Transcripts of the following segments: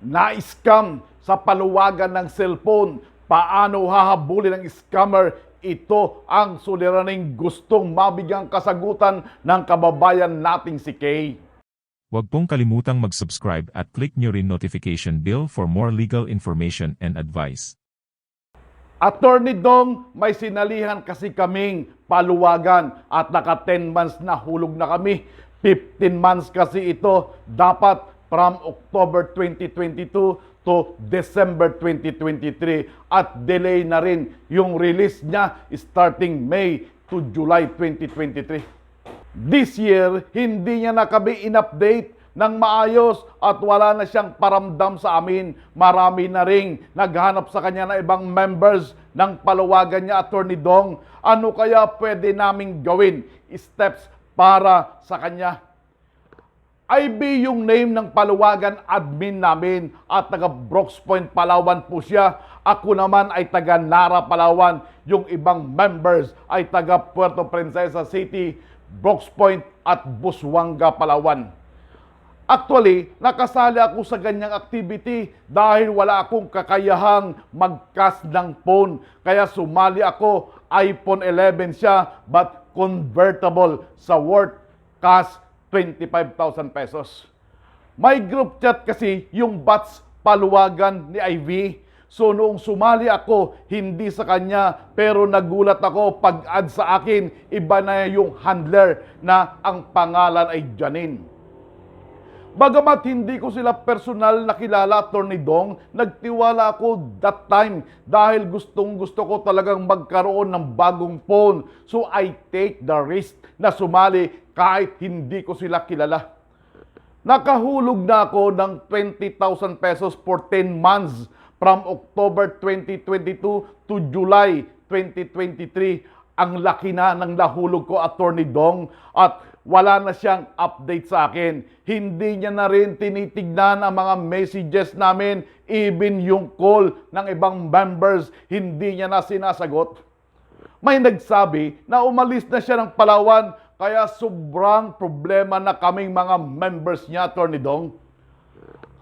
Na-scam sa paluwagan ng cellphone. Paano hahabulin ng scammer? Ito ang suliraning gustong mabigyang kasagutan ng kababayan nating si Kay. Huwag pong kalimutang mag-subscribe at click nyo rin notification bell for more legal information and advice. Attorney Dong, may sinalihan kasi kaming paluwagan at naka 10 months na hulog na kami. 15 months kasi ito, dapat from October 2022 to December 2023 at delay na rin yung release niya starting May to July 2023. This year, hindi niya na kami in-update ng maayos at wala na siyang paramdam sa amin. Marami na ring naghanap sa kanya na ibang members ng paluwagan niya, Attorney Dong. Ano kaya pwede naming gawin? Steps para sa kanya. IB yung name ng paluwagan admin namin at taga Brooks Point, Palawan po siya. Ako naman ay taga Nara, Palawan. Yung ibang members ay taga Puerto Princesa City, Brooks Point at Busuanga, Palawan. Actually, nakasali ako sa ganyang activity dahil wala akong kakayahang mag-cast ng phone. Kaya sumali ako, iPhone 11 siya but convertible sa worth cash 25,000 pesos. May group chat kasi yung batch paluwagan ni Ivy. So noong sumali ako, hindi sa kanya, pero nagulat ako pag-add sa akin, iba na yung handler na ang pangalan ay Janine. Bagamat hindi ko sila personal nakilala, Attorney Dong, nagtiwala ako that time dahil gustong-gusto ko talagang magkaroon ng bagong phone. So I take the risk na sumali kahit hindi ko sila kilala. Nakahulog na ako ng 20,000 pesos for 10 months from October 2022 to July 2023. Ang laki na ng nahulog ko, Attorney Dong, at wala na siyang update sa akin. Hindi niya na rin tinitignan ang mga messages namin, even yung call ng ibang members, hindi niya na sinasagot. May nagsabi na umalis na siya ng Palawan, kaya sobrang problema na kaming mga members niya, Attorney Dong.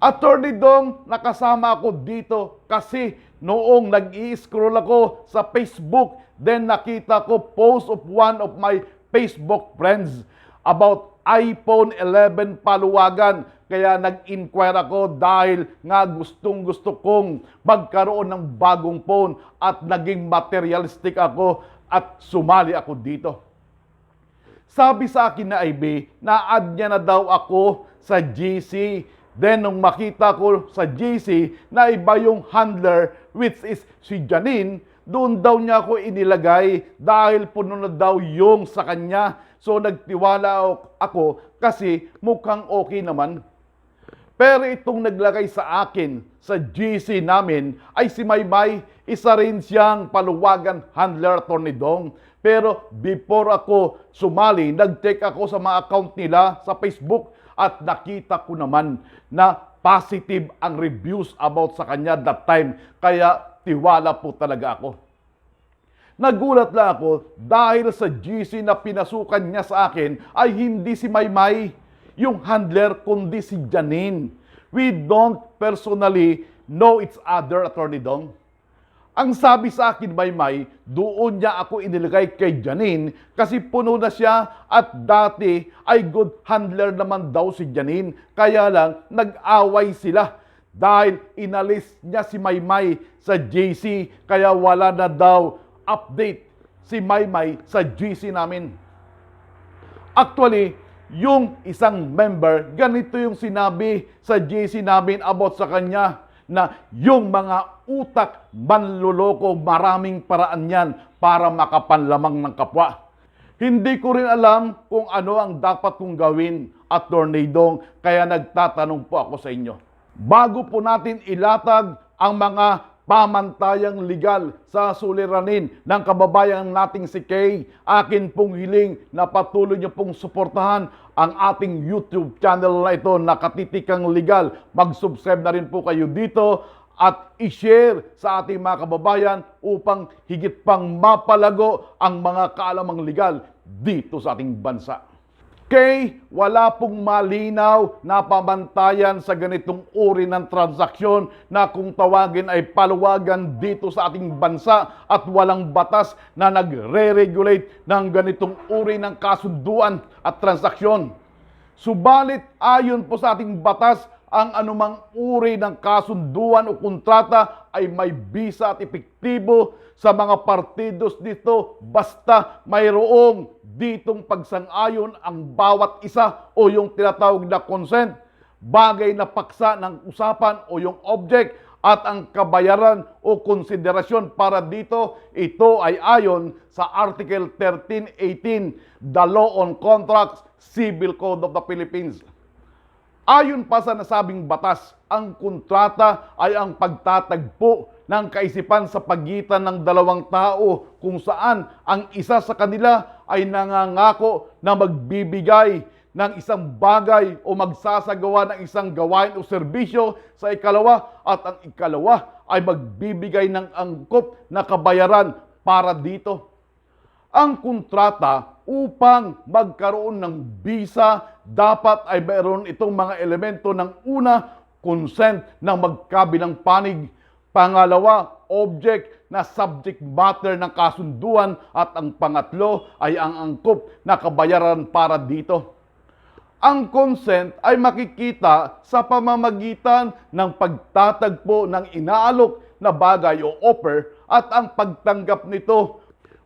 Attorney Dong, nakasama ako dito kasi noong nag-i-scroll ako sa Facebook, then nakita ko post of one of my Facebook friends about iPhone 11 paluwagan. Kaya nag-inquire ako dahil nga gustong-gusto kong magkaroon ng bagong phone at naging materialistic ako at sumali ako dito. Sabi sa akin na IB, na-add niya na daw ako sa GC. Then nung makita ko sa GC na iba yung handler, which is si Janine, doon daw niya ako inilagay dahil puno na daw yung sa kanya. So nagtiwala ako kasi mukhang okay naman. Pero itong naglagay sa akin sa GC namin ay si Maymay, isa rin siyang paluwagan handler, Attorney Dong. Pero before ako sumali, nag-check ako sa mga account nila sa Facebook at nakita ko naman na positive ang reviews about sa kanya that time. Kaya tiwala po talaga ako. Nagulat lang ako dahil sa GC na pinasukan niya sa akin ay hindi si Maymay, yung handler, kundi si Janine. We don't personally know each other, Attorney Dong. Ang sabi sa akin, Maymay, doon niya ako inilagay kay Janine kasi puno na siya at dati ay good handler naman daw si Janine. Kaya lang, nag-away sila dahil inalis niya si Maymay sa JC kaya wala na daw update si Maymay sa GC namin. Actually, yung isang member, ganito yung sinabi sa GC namin about sa kanya na yung mga utak manloloko, maraming paraan yan para makapanlamang ng kapwa. Hindi ko rin alam kung ano ang dapat kong gawin, Attorney Dong, kaya nagtatanong po ako sa inyo. Bago po natin ilatag ang mga pamantayang legal sa suliranin ng kababayan nating si Kay, akin pong hiling na patuloy niyo pong suportahan ang ating YouTube channel na ito na Katitikang Legal. Mag-subscribe na rin po kayo dito at i-share sa ating mga kababayan upang higit pang mapalago ang mga kaalamang legal dito sa ating bansa. Kay wala pong malinaw na pamantayan sa ganitong uri ng transaksyon na kung tawagin ay paluwagan dito sa ating bansa at walang batas na nagre-regulate ng ganitong uri ng kasunduan at transaksyon. Subalit ayon po sa ating batas, ang anumang uri ng kasunduan o kontrata ay may bisa at epektibo sa mga partidos dito basta mayroong ditong pagsang-ayon ang bawat isa o yung tinatawag na consent, bagay na paksa ng usapan o yung object at ang kabayaran o konsiderasyon para dito, ito ay ayon sa Article 1318, the Law on Contracts, Civil Code of the Philippines. Ayon pa sa nasabing batas, ang kontrata ay ang pagtatagpo ng kaisipan sa pagitan ng dalawang tao kung saan ang isa sa kanila ay nangangako na magbibigay ng isang bagay o magsasagawa ng isang gawain o serbisyo sa ikalawa at ang ikalawa ay magbibigay ng angkop na kabayaran para dito. Ang kontrata upang magkaroon ng bisa, dapat ay mayroon itong mga elemento ng una, consent ng magkabilang panig. Pangalawa, object na subject matter ng kasunduan. At ang pangatlo ay ang angkop na kabayaran para dito. Ang consent ay makikita sa pamamagitan ng pagtatagpo ng inaalok na bagay o offer at ang pagtanggap nito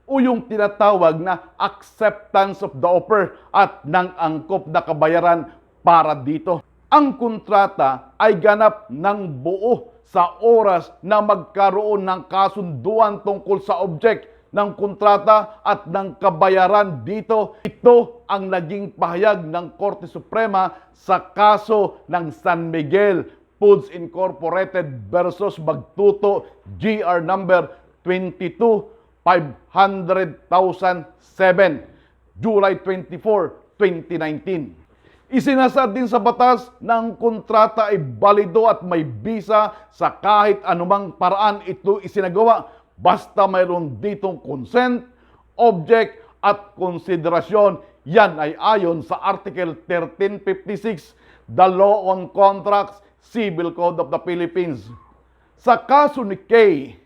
o yung tinatawag na acceptance of the offer at ng angkop na kabayaran para dito. Ang kontrata ay ganap ng buo sa oras na magkaroon ng kasunduan tungkol sa object ng kontrata at ng kabayaran dito. Ito ang naging pahayag ng Korte Suprema sa kaso ng San Miguel Foods Incorporated versus Magtuto GR number 22-500,007, July 24, 2019. Isinasad din sa batas na ang kontrata ay balido at may bisa sa kahit anumang paraan ito isinagawa basta mayroon ditong consent, object at konsiderasyon. Yan ay ayon sa Article 1356, the Law on Contracts, Civil Code of the Philippines. Sa kaso ni Kay,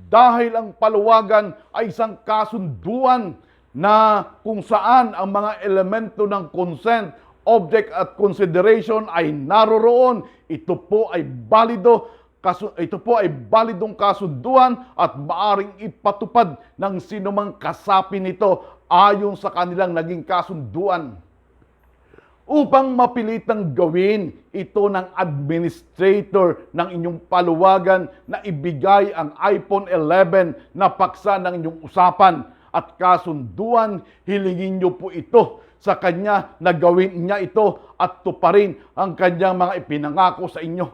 dahil ang paluwagan ay isang kasunduan na kung saan ang mga elemento ng consent, object at consideration ay naroroon, ito po ay balidong kasunduan at maaring ipatupad ng sinumang kasapi nito ayon sa kanilang naging kasunduan. Upang mapilitang gawin ito ng administrator ng inyong paluwagan na ibigay ang iPhone 11 na paksa ng inyong usapan at kasunduan, hilingin niyo po ito sa kanya na gawin niya ito at tuparin ang kanyang mga ipinangako sa inyo.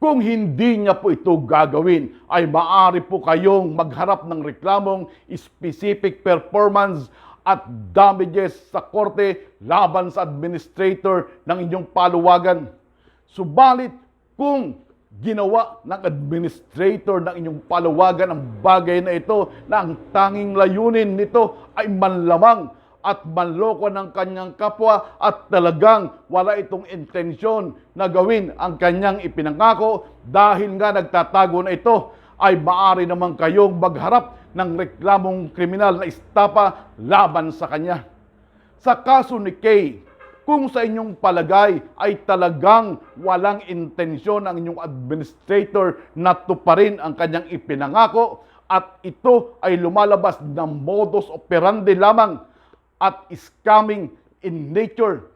Kung hindi niya po ito gagawin, ay maaari po kayong magharap ng reklamong specific performance at damages sa korte laban sa administrator ng inyong paluwagan. Subalit, kung ginawa ng administrator ng inyong paluwagan ang bagay na ito na ang tanging layunin nito ay manlamang at manloko ng kanyang kapwa at talagang wala itong intensyon na gawin ang kanyang ipinangako dahil nga nagtatago na ito, ay maaari naman kayong magharap ng reklamong kriminal na estapa laban sa kanya. Sa kaso ni Kay, kung sa inyong palagay ay talagang walang intensyon ang inyong administrator na tuparin ang kanyang ipinangako at ito ay lumalabas ng modus operandi lamang at scamming in nature,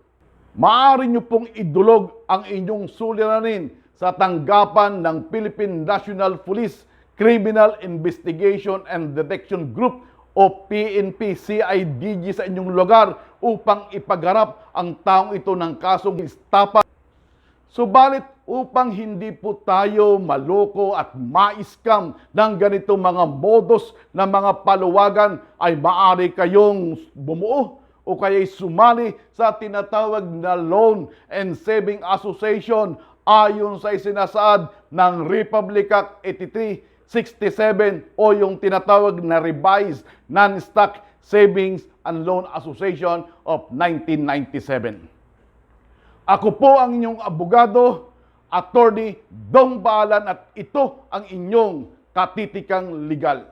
maaari nyo pong idulog ang inyong suliranin sa tanggapan ng Philippine National Police Criminal Investigation and Detection Group o PNP-CIDG sa inyong lugar upang ipagharap ang taong ito ng kasong estapa. Subalit upang hindi po tayo maloko at ma-scam ng ganitong mga modus na mga paluwagan, ay maaari kayong bumuo o kaya'y sumali sa tinatawag na Loan and Saving Association ayon sa isinasaad ng Republic Act 8367 o yung tinatawag na Revised Non-Stock Savings and Loan Association of 1997. Ako po ang inyong abogado, Attorney Dong Balan, at ito ang inyong katitikang legal.